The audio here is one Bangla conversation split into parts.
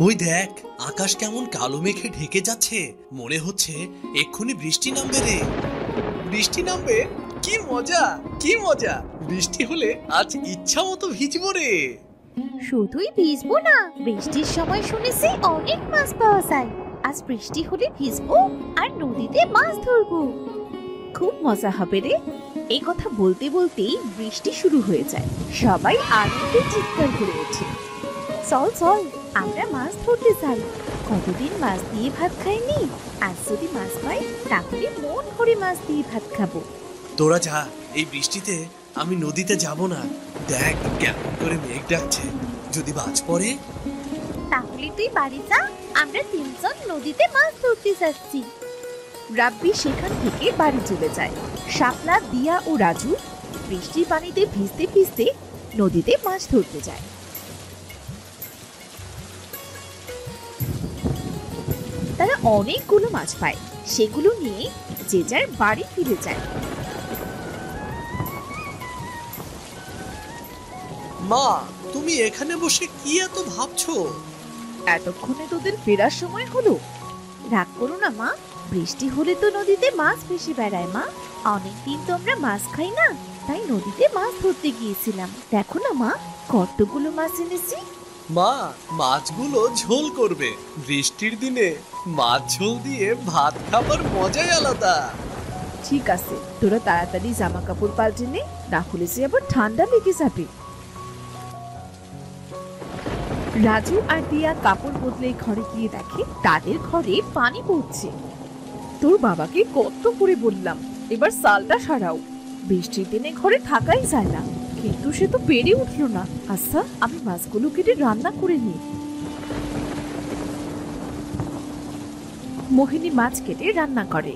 ওই দেখ, আকাশ কেমন কালো মেঘে ঢেকে যাচ্ছে, মনে হচ্ছে এক্ষুনি বৃষ্টি নামবে রে। বৃষ্টি নামবে? কি মজা, কি মজা! বৃষ্টি হলে আজ ইচ্ছা মতো ভিজবো রে। শুধুই ভিজবো না, বৃষ্টির সময় শুনেছি অনেক মাছ পাওয়া যায়। আজ বৃষ্টি হলে ভিজবো আর নদীতে মাছ ধরবো। খুব মজা হবে রে। এই কথা বলতে বলতেই বৃষ্টি শুরু হয়ে যায়। সবাই আনন্দে চিৎকার করে ওঠে। চল চল, আমরা মাছ ধরতে যাই। কতদিন মাছ দিয়ে ভাত খাইনি, আজ যদি মাছ পাই তাহলে মন ভরে মাছ দিয়ে ভাত খাবো। তোরা যা, এই বৃষ্টিতে আমি নদীতে যাব না। দেখ কেমন করে মেঘ ডাকছে, যদি বাজ পড়ে। তাহলে তুই বাড়ি যা, আমরা তিনজন নদীতে মাছ ধরতে যাচ্ছি। রাব্বি সেখান থেকে বাড়ি চলে যায়। শাপলা, দিয়া ও রাজু বৃষ্টির পানিতে ভিজতে ভিজতে নদীতে মাছ ধরতে যায়। তারা অনেকগুলো মাছ পায়, সেগুলো নিয়ে যে যার বাড়ি ফিরে যায়। মা, তুমি এখানে বসে কি এত ভাবছো? এতক্ষণে তোদের ফেরার সময় হলো। রাগ করো না মা, বৃষ্টি হলে তো নদীতে মাছ ভেসে বেড়ায় মা। অনেকদিন তো আমরা মাছ খাই না, তাই নদীতে মাছ ধরতে গিয়েছিলাম। দেখো না মা, কতগুলো মাছ এনেছি। মা, মাছগুলো ঝোল করবে। বৃষ্টির দিনে মাছ ঝোল দিয়ে ভাত খাবার মজাই আলাদা। ঠিক আছে, তোরা তাড়াতাড়ি জামা কাপড় পাল্টে নে, না হলে যে আবার ঠান্ডা লেগে যাবে। রাজু আর দিয়া কাপড় বদলে ঘরে গিয়ে দেখে তাদের ঘরে পানি পড়ছে। তোর বাবাকে কত করে বললাম এবার সালটা সারাও, বৃষ্টির দিনে ঘরে থাকাই যায় না, কিন্তু সে তো পেরে উঠলো না। আচ্ছা, আমি মাছগুলো কেটে রান্না করে নিই। মোহিনী মাছ কেটে রান্না করে।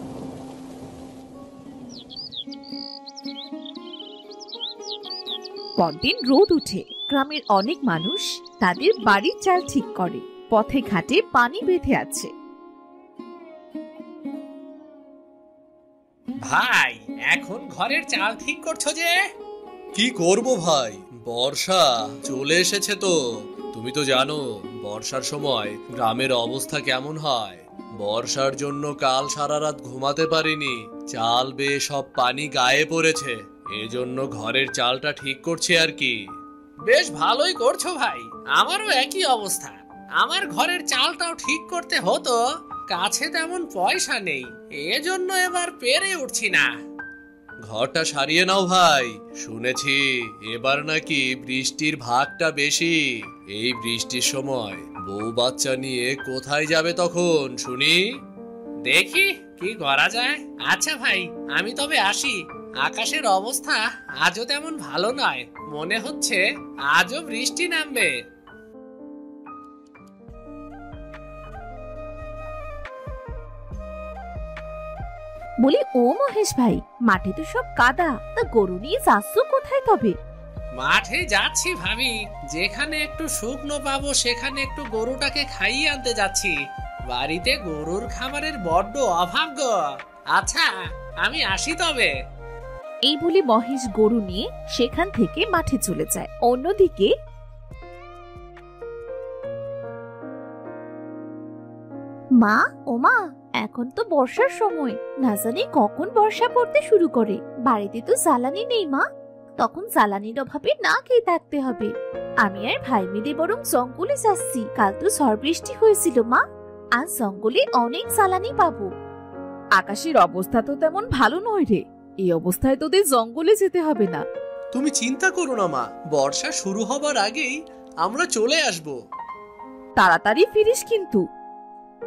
পরদিন রোদ উঠে, গ্রামের অনেক মানুষ তাদের বাড়ির চাল ঠিক করে। পথে ঘাটে পানি বেঁধে আছে। ভাই, এখন ঘরের চাল ঠিক করছো যে? কি করব ভাই, বর্ষা চলে এসেছে তো। তুমি তো জানো বর্ষার সময় গ্রামের অবস্থা কেমন হয়। বর্ষার জন্য কাল সারা রাত ঘুমাতে পারিনি, চাল বেয়ে সব পানি গায়ে পড়েছে। এজন্য ঘরের চালটা ঠিক করছি আর কি। বেশ ভালোই করছো ভাই, আমারও একই অবস্থা। আমার ঘরের চালটাও ঠিক করতে হতো, কাছে তেমন পয়সা নেই, এজন্য এবার পেরে উঠছি না। ঘরটা সারিয়ে নাও ভাই, শুনেছি এবার নাকি বৃষ্টির ভাগটা বেশি। এই বৃষ্টির সময় বউ বাচ্চা নিয়ে কোথায় যাবে তখন শুনি? দেখি কি করা যায়। আচ্ছা ভাই, আমি তবে আসি। আকাশের অবস্থা আজও তেমন ভালো নয়, মনে হচ্ছে আজও বৃষ্টি নামবে। বলি, ও মহেশ ভাই, মাঠে তো সব কাদা, তা গরু নিয়ে যাচ্ছ কোথায় তবে? মাঠে যাচ্ছি ভাবি, যেখানে একটু শুকনো পাবো সেখানে একটু গরুটাকে খাইয়ে আনতে যাচ্ছি। বাড়িতে গরুর খাবারের বড্ড অভাব গো। আচ্ছা, আমি আসি তবে। এই বলে মহেশ গরু নিয়ে সেখান থেকে মাঠে চলে যায়। অন্যদিকে মা, ও মা, এখন তো বর্ষার সময়, না জানি কখন বর্ষা পড়তে শুরু করে। বাড়িতে তো জ্বালানি নেই মা, তখন জ্বালানির অভাবে না খেয়ে থাকতে হবে। আমি আর ভাই মিলে বরং জঙ্গলে যাচ্ছি। কাল তো ঝড় বৃষ্টি হয়েছিল মা, আজ জঙ্গলে অনেক জ্বালানি পাবো। আকাশের অবস্থা তো তেমন ভালো নয় রে, এই অবস্থায় তোদের জঙ্গলে যেতে হবে না। তুমি চিন্তা করো না মা, বর্ষা শুরু হবার আগেই আমরা চলে আসব। তাড়াতাড়ি ফিরিস কিন্তু।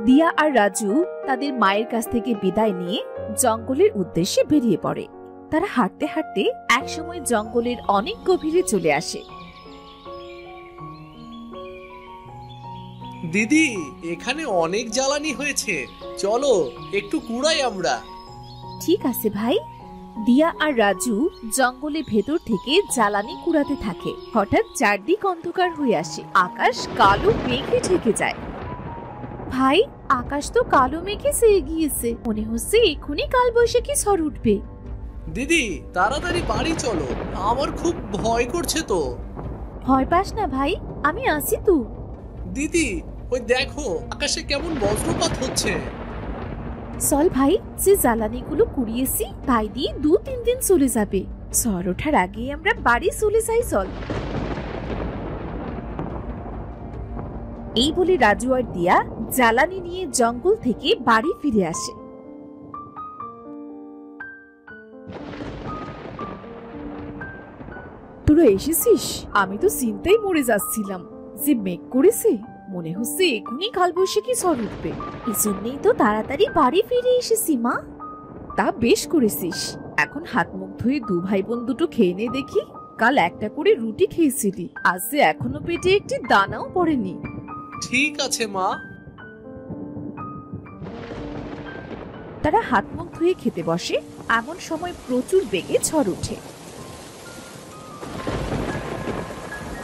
দিয়া আর রাজু তাদের মায়ের কাছ থেকে বিদায় নিয়ে জঙ্গলের উদ্দেশ্যে বেরিয়ে পড়ে। তারা হাঁটতে হাঁটতে একসময় জঙ্গলের অনেক গভীরে চলে আসে। দিদি, এখানে অনেক জ্বালানি হয়েছে, চলো একটু কুড়াই আমরা। ঠিক আছে ভাই। দিয়া আর রাজু জঙ্গলের ভেতর থেকে জ্বালানি কুড়াতে থাকে। হঠাৎ চারদিক অন্ধকার হয়ে আসে, আকাশ কালো মেঘে ঢেকে যায়। ভাই, আকাশ তো কালো মেঘে ছেয়ে গিয়েছে, মনে হচ্ছে এক্ষুনি কালবৈশাখী ঝড় উঠবে। দিদি, তাড়াতাড়ি বাড়ি চলো, আমার খুব ভয় করছে তো। ভয় পাস না ভাই, আমি আছি তো। দিদি, ওই দেখো আকাশে কেমন বজ্রপাত হচ্ছে। চল ভাই, যে জ্বালানিগুলো কুড়িয়েছি তাই দিয়ে 2-3 দিন চলে যাবে। ঝড় ওঠার আগে আমরা বাড়ি চলে যাই, চল। এই বলে রাজু আর দিয়া জ্বালানি নিয়ে জঙ্গল থেকে বাড়ি ফিরে আসে। তোরা এসেছিস? আমি তো চিন্তায় মরে যাচ্ছিলাম। যে মেঘ করেছে, মনে হচ্ছে এখনই কালবৈশাখী ঝড় উঠবে। এজন্যই তো তাড়াতাড়ি বাড়ি ফিরে এসেছি মা। তা বেশ করেছিস। এখন হাত মুখ ধুয়ে 2 ভাই বোন দুটো খেয়ে নে দেখি। কাল একটা করে রুটি খেয়েছিলি, আজ যে এখনো পেটে একটি দানাও পড়েনি। ঠিক আছে মা। তারা হাত মুখ ধুয়ে খেতে বসে। এমন সময় প্রচুর বেগে ঝড় ওঠে।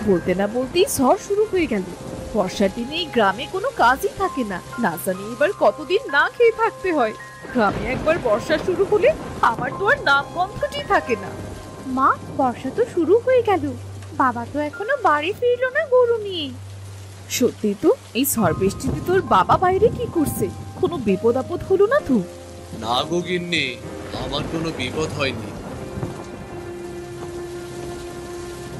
বলতে না বলতেই ঝড় শুরু হয়ে গেল। বর্ষার দিনে এই গ্রামে কোনো কাজই থাকে না। না জানি এবার কতদিন না খেয়ে থাকতে হয়। গ্রামে একবার বর্ষা শুরু হলে আমার তো আর নাম গন্ধটি থাকে না। মা, বর্ষা তো শুরু হয়ে গেল, বাবা তো এখনো বাড়ি ফিরলো না গরু নিয়ে। সত্যি তো, এই ঝড় বৃষ্টিতে তোর বাবা বাইরে কি করছে? কোনো বিপদ আপদ হলো না তো? না গো গিন্নি, আমার কোনো বিপদ হয়নি।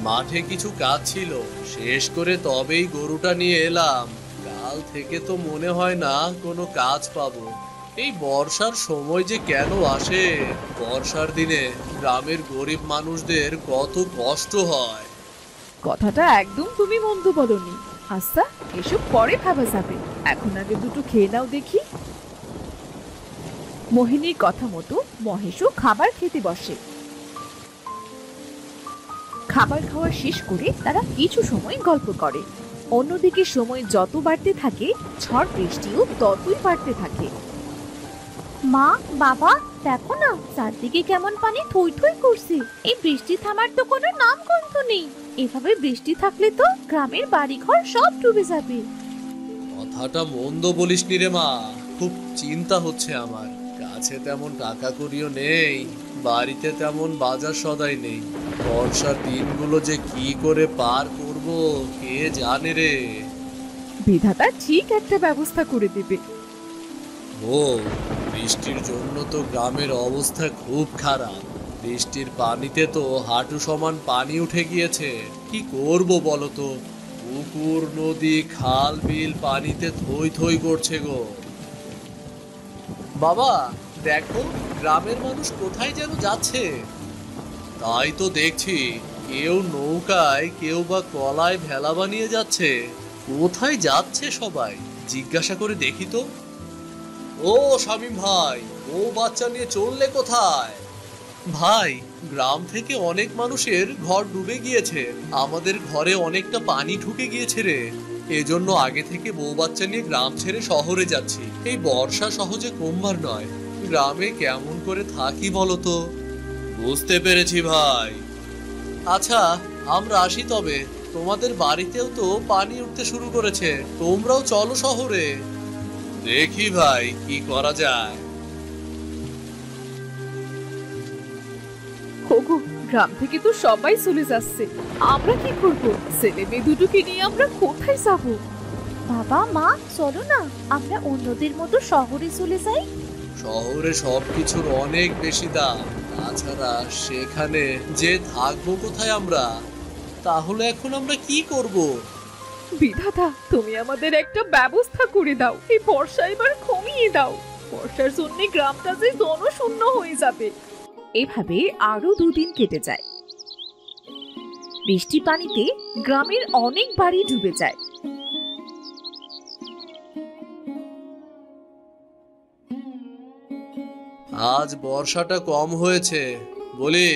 মাঠে কিছু কাজ ছিল, শেষ করে তবেই গরুটা নিয়ে এলাম। কাল থেকে তো মনে হয় না কোনো কাজ পাবো। এই বর্ষার সময় যে কেন আসে! বর্ষার দিনে গ্রামের গরিব মানুষদের কত কষ্ট হয়। কথাটা একদম তুমি মন্দ বলনি। আচ্ছা, এসব পরে ভাবা যাবে, এখন আগে দুটো খেয়ে নাও দেখি। মোহিনীর কথা মতো মহেশও খাবার খেতে বসে। খাবার খাওয়া শেষ করে তারা কিছু সময় গল্প করে। অন্যদিকে সময় যত বাড়তে থাকে, ঝড় বৃষ্টিও ততই বাড়তে থাকে। মা, বাবা, দেখো না চারদিকে কেমন পানি থই থই করছে। এই বৃষ্টি থামার তো কোনো নাম গন্ধ নেই। এভাবে বৃষ্টি থাকলে তো গ্রামের বাড়িঘর সব ডুবে যাবে। কথাটা মন্দ বলিসনি রে মা, খুব চিন্তা হচ্ছে আমার। কাছে তেমন টাকা কড়িও নেই, বাড়িতে তেমন বাজার সদাই নেই। বর্ষার দিনগুলো যে কি করে পার করব কে জানে রে। বিধাতা ঠিক একটা ব্যবস্থা করে দেবে। ও, বৃষ্টির জন্য তো গ্রামের অবস্থা খুব খারাপ। বৃষ্টির পানিতে তো হাঁটু সমান পানি উঠে গিয়েছে। কি করব বলো তো? পুকুর, নদী, খাল, বিল পানিতে থই থই করছে গো। বাবা, দেখো গ্রামের মানুষ কোথায় যেন যাচ্ছে। তাই তো দেখছি, কেউ নৌকায়, কেউ বা কলায় ভেলা বানিয়ে যাচ্ছে। কোথায় যাচ্ছে সবাই জিজ্ঞাসা করে দেখি তো। ও শামীম ভাই, ও বাচ্চা নিয়ে চললে কোথায়? ভাই, গ্রাম থেকে অনেক মানুষের ঘর ডুবে গিয়েছে। আমাদের ঘরে অনেকটা পানি ঢুকে গিয়েছে রে। এজন্য আগে থেকে বউ বাচ্চা নিয়ে গ্রাম ছেড়ে শহরে যাচ্ছি। এই বর্ষা সহজে কমবার নয়। গ্রামে কেমন করে থাকি বলো তো? বুঝতে পেরেছি ভাই। আচ্ছা, আমরা আসি তবে। তোমাদের বাড়িতেও তো পানি উঠতে শুরু করেছে, তোমরাও চলো শহরে। দেখি ভাই কি করা যায়। ওগো, গ্রাম থেকে তো সবাই চলে যাচ্ছে। আমরা কি করব? ছেলে মেয়ে দুটোকে নিয়ে আমরা কোথায় যাব? বাবা, মা, চলো না আমরা অন্যদের মতো শহরে চলে যাই। শহরে সবকিছুর অনেক বেশি দাম। তাছাড়া সেখানে যে থাকবো কোথায় আমরা? তাহলে এখন আমরা কি করব? বিধাতা, তুমি আমাদের একটা ব্যবস্থা করে দাও। এই বর্ষা এবার কমিয়ে দাও। বর্ষার জন্য গ্রামটা যে জনশূন্য হয়ে যাবে। এভাবে আরো 2 দিন কেটে যায়। বৃষ্টি পানিতে গ্রামের অনেক বাড়ি ডুবে যায়। আজ বর্ষাটা কম হয়েছে। বলি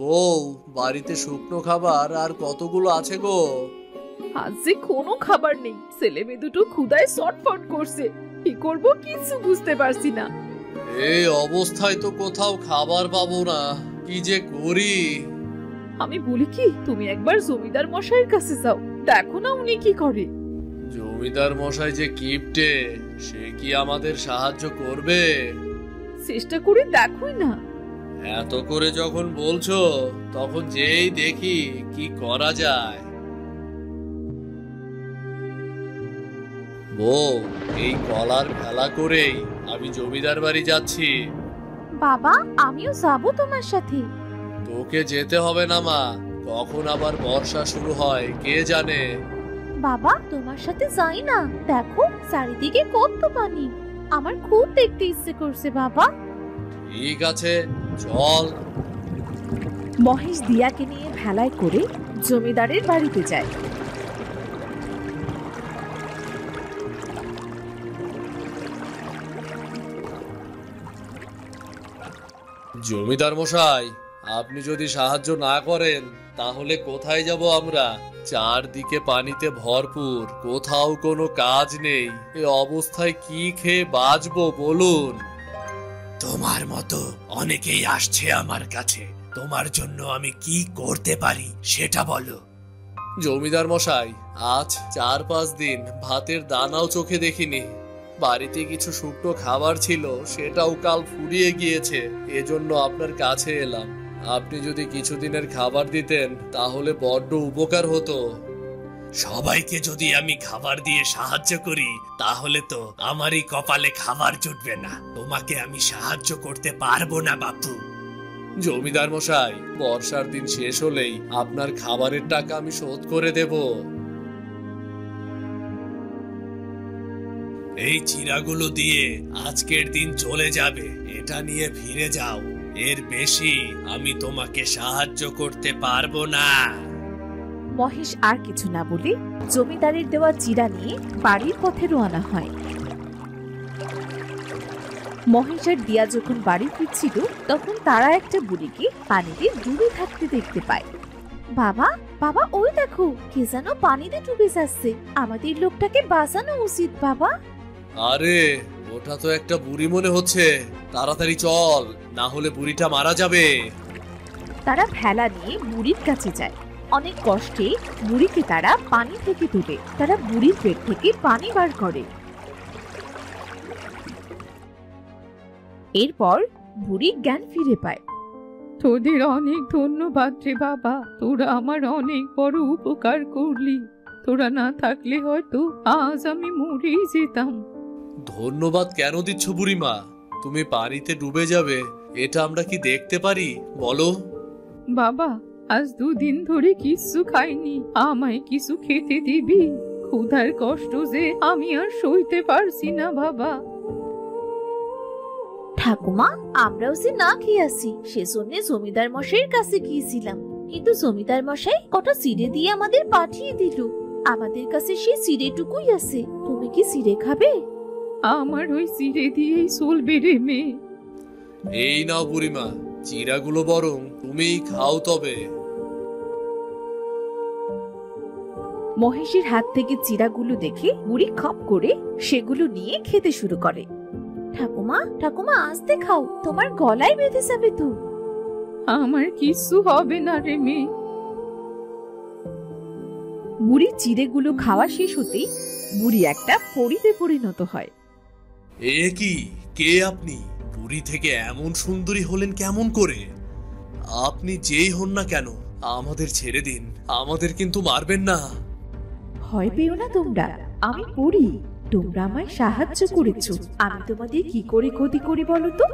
বউ, বাড়িতে শুকনো খাবার আর কতগুলো আছে গো? আজ যে কোনো খাবার নেই। ছেলে মেয়ে দুটো ক্ষুধায় ছটফট করছে। কি করব কিছু বুঝতে পারছি না। এই অবস্থায় তো কোথাও খাবার পাবো না, কি যে করি। আমি বলি কি, তুমি একবার জমিদার মশাইয়ের কাছে যাও, দেখো না উনি কি করে। জমিদার মশাই যে কিপটে, সে কি আমাদের সাহায্য করবে? চেষ্টা করে দেখোই না। এত করে যখন বলছো, তখন যেই দেখি কি করা যায়। বউ, এই কলার খেলা করেই আমি জমিদার বাড়ি যাচ্ছি। বাবা, আমিও যাবো তোমার সাথে। তোকে যেতে হবে না মা, কখন আবার বর্ষা শুরু হয় কে জানে। বাবা, তোমার সাথে যাই না, দেখো চারিদিকে কত পানি। আমার খুব দেখতে ইচ্ছে করছে বাবা। ঠিক আছে, চল। মহেশ দিয়াকে নিয়ে ভেলায় করে জমিদারের বাড়িতে যায়। জমিদার মশাই, আপনি যদি সাহায্য না করেন তাহলে কোথায় যাব আমরা? চারদিকে পানিতে ভরপুর, কোথাও কোনো কাজ নেই। এ অবস্থায় কি খেয়ে বাঁচবো বলুন? তোমার মতো অনেকেই আসছে আমার কাছে, তোমার জন্য আমি কি করতে পারি সেটা বলো। জমিদার মশাই, আজ 4-5 দিন ভাতের দানাও চোখে দেখিনি। বাড়িতে কিছু শুকনো খাবার ছিল, সেটাও কাল ফুরিয়ে গিয়েছে। এজন্য আপনার কাছে এলাম। আপনি যদি কিছুদিনের খাবার দিতেন তাহলে বড্ড উপকার হতো। সবাইকে যদি আমি খাবার দিয়ে সাহায্য করি তাহলে তো আমারই কপালে খাবার জুটবে না। তোমাকে আমি সাহায্য করতে পারবো না বাপু। জমিদার মশাই, বর্ষার দিন শেষ হলেই আপনার খাবারের টাকা আমি শোধ করে দেব। এই চিরাগুলো দিয়ে আজকের দিন চলে যাবে, এটা নিয়ে ফিরে যাও। এর বেশি আমি তোমাকে সাহায্য করতে পারবো না। মহেশ আর কিছু না বলে জমিদারের দেওয়া চিরা নিয়ে বাড়ির পথে রওনা হয়। মহেশ আর দিয়া যখন বাড়ি ফিরছিল তখন তারা একটা বুড়িকে পানিতে ডুবে থাকতে দেখতে পায়। বাবা, বাবা, ওই দেখো কে যেন পানিতে ডুবে যাচ্ছে। আমাদের লোকটাকে বাঁচানো উচিত বাবা। আরে, ওটা তো একটা বুড়ি মনে হচ্ছে। তাড়াতাড়ি চল, না হলে বুড়িটা মারা যাবে। তারা ভেলা নিয়ে বুড়ির কাছে যায়। অনেক কষ্টে বুড়িকে তারা পানি থেকে তুলে তারা বুড়ির পেট থেকে পানি বার করে। এরপর বুড়ি জ্ঞান ফিরে পায়। তোদের অনেক ধন্যবাদ রে বাবা, তোরা আমার অনেক বড় উপকার করলি। তোরা না থাকলে হয়তো আজ আমি মরেই যেতাম। ধন্যবাদ কেন দিচ্ছ বুড়িমা? তুমি পানিতে ডুবে যাবে এটা আমরা কি দেখতে পারি বলো? বাবা, আজ 2 দিন ধরে কিছু খাইনি, আমায় কিছু খেতে দিবি? ক্ষুধার কষ্ট যে আমি আর সইতে পারছি না বাবা। ঠাকুমা, আমরাও যে না খেয়ে আসি সেজন্য জমিদার মশাইয়ের কাছে গিয়েছিলাম, কিন্তু জমিদার মশাই কটা চিড়ে দিয়ে আমাদের পাঠিয়ে দিল। আমাদের কাছে সেই চিড়েটুকুই আছে। তুমি কি চিড়ে খাবে? আমার ওই চিড়ে দিয়েই চলবে রে মেয়ে। এই নাও বুড়িমা, চিড়াগুলো বরং তুমিই খাও তবে। মহেশের হাত থেকে চিরাগুলো দেখে বুড়ি খপ করে সেগুলো নিয়ে খেতে শুরু করে। ঠাকুমা, ঠাকুমা, আস্তে খাও, তোমার গলায় বেঁধে যাবে তো। আমার কিছু হবে না রে মেয়ে। বুড়ি চিড়েগুলো খাওয়া শেষ হতেই বুড়ি একটা পরীতে পরিণত হয়। এ কি, কে আপনি? বুড়ি থেকে এমন সুন্দরী হলেন কেমন করে? আপনি যেই হন না কেন আমাদের ছেড়ে দিন, আমাদের কিন্তু মারবেন না। ভয় পেও না তোমরা, আমি পড়ি। তোমরা আমায় সাহায্য করেছো, আমি তোমাদের কি করে ক্ষতি করি বলো তো?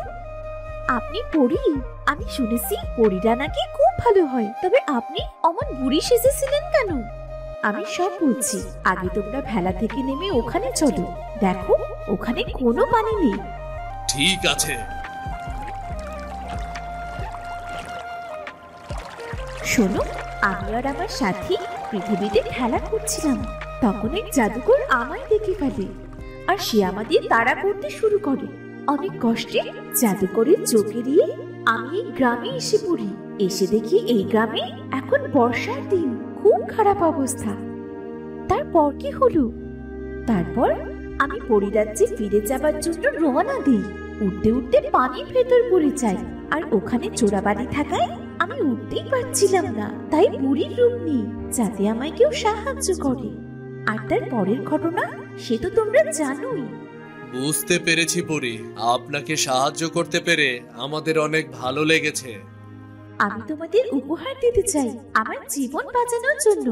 আপনি পড়ি? আমি শুনেছি পরীরা নাকি খুব ভালো হয়, তবে আপনি অমন বুড়ি সেজেছিলেন কেন? আমি সব বলছি, আগে তোমরা ভেলা থেকে নেমে ওখানে চলো। দেখো ওখানে কোনো পানি নেই। ঠিক আছে। শোনো, আমি আর আমার সাথী পৃথিবীতে খেলা করছিলাম, তখন এক জাদুকর আমায় দেখে ফেলে আর সে আমাদের তাড়া করতে শুরু করে। অনেক কষ্টে জাদুকরের চোখ এড়িয়ে আমি এই গ্রামে এসে পড়ি। এসে দেখি এই গ্রামে এখন বর্ষার দিন, খুব খারাপ অবস্থা। তারপর কি হলো? তারপর আমি পরিরাজ্যে ফিরে যাবার জন্য রওনা দিই। উঠতে উঠতে পানির ভেতর পড়ে যাই, আর ওখানে চোরাবাড়ি থাকায় আমি উঠতেই পারছিলাম না। তাই বুড়ির রূপ নিই, যাতে আমায় কেউ সাহায্য করে। আর তার পরের ঘটনা সে তো তোমরা জানোই। বুঝতে পেরেছি পরি, আপনাকে সাহায্য করতে পেরে আমাদের অনেক ভালো লেগেছে। আমি তোমাদের উপহার দিতে চাই আমার জীবন বাঁচানোর জন্য।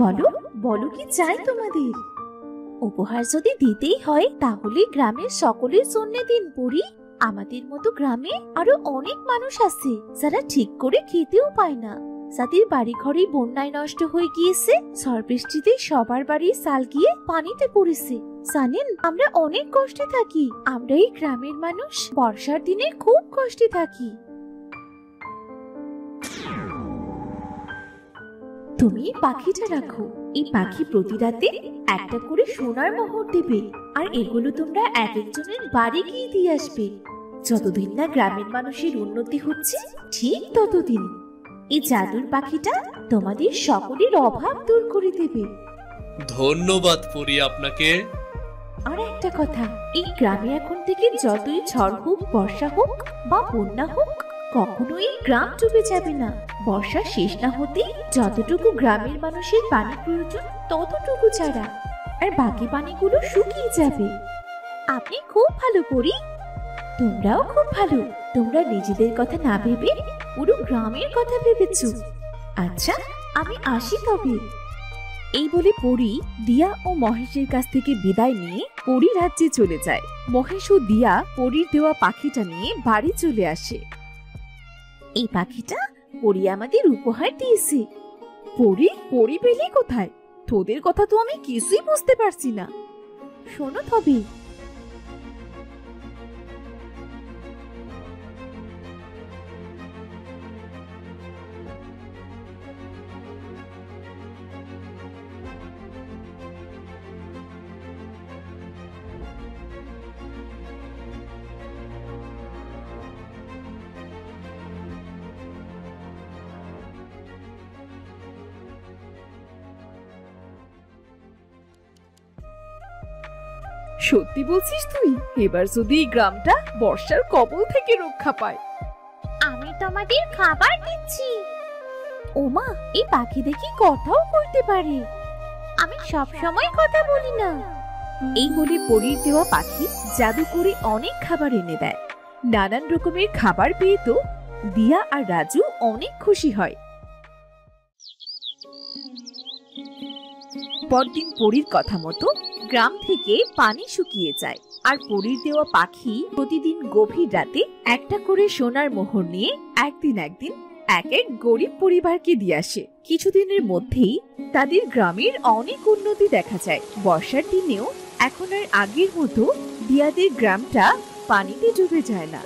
বলো বলো কি চাই তোমাদের? উপহার যদি দিতেই হয় তাহলে গ্রামের সকলের জন্য দিন পরি। আমাদের মতো গ্রামে আরো অনেক মানুষ আছে যারা ঠিক করে খেতেও পায় না, যাদের বাড়ি ঘরে বন্যায় নষ্ট হয়ে গিয়েছে, ঝড় বৃষ্টিতে সবার বাড়ির চাল গিয়ে পানিতে পড়েছে। জানেন, আমরা অনেক কষ্টে থাকি। আমরা এই গ্রামের মানুষ বর্ষার দিনে খুব কষ্টে থাকি। তুমি এই পাখিটা রাখো। এই পাখি প্রতি রাতে একটা করে সোনার মোহর দেবে, আর এগুলো তোমরা এক একজনের বাড়ি গিয়ে দিয়ে আসবে। যতদিন না গ্রামের মানুষের উন্নতি হচ্ছে ঠিক ততদিন এই জাদুর পাখিটা তোমাদের সকলের অভাব দূর করে দেবে। ধন্যবাদ পরি আপনাকে। আর একটা কথা, এই গ্রামে এখন থেকে যতই ঝড় হোক, বর্ষা হোক বা বন্যা হোক, কখনোই গ্রাম ডুবে যাবে না। বর্ষা শেষ না হতে যতটুকু গ্রামের মানুষের পানি প্রয়োজন ততটুকু ছাড়া, আর বাকি পানিগুলো শুকিয়ে যাবে। আপনি খুব ভালো পরি। তোমরাও খুব ভালো। তোমরা নিজেদের কথা না ভেবে পুরো গ্রামের কথা ভেবেছো। আচ্ছা, আমি আসি তবে। এই বলে পরি দিয়া ও মহেশের কাছ থেকে বিদায় নিয়ে পরি রাজ্যে চলে যায়। মহেশ ও দিয়া পরির দেওয়া পাখিটা নিয়ে বাড়ি চলে আসে। এই পাখিটা পরি আমাদের উপহার দিয়েছে। পরি পেলি কোথায়? তোদের কথা তো আমি কিছুই বুঝতে পারছি না। শোনো তবে। সত্যি বলছিস তুই? এবার যদি এই গ্রামটা বর্ষার কবল থেকে রক্ষা পায়। আমি তোমাদের খাবার দিচ্ছি। ওমা, এই পাখি দেখি কথাও বলতে পারে। আমি সব সময় কথা বলি না। এই বলে পরির দেওয়া পাখি জাদু করে অনেক খাবার এনে দেয়। নানান রকমের খাবার পেয়ে তো দিয়া আর রাজু অনেক খুশি হয়। পরদিন পরির কথা মতো গ্রাম থেকে পানি শুকিয়ে যায়, আর পরির দেওয়া পাখি প্রতিদিন গভীর রাতে একটা করে সোনার মোহর নিয়ে একদিন এক এক গরিব পরিবারকে দিয়ে আসে। কিছুদিনের মধ্যেই তাদের গ্রামের অনেক উন্নতি দেখা যায়। বর্ষার দিনেও এখন আর আগের মতো দিয়াদের গ্রামটা পানিতে ডুবে যায় না।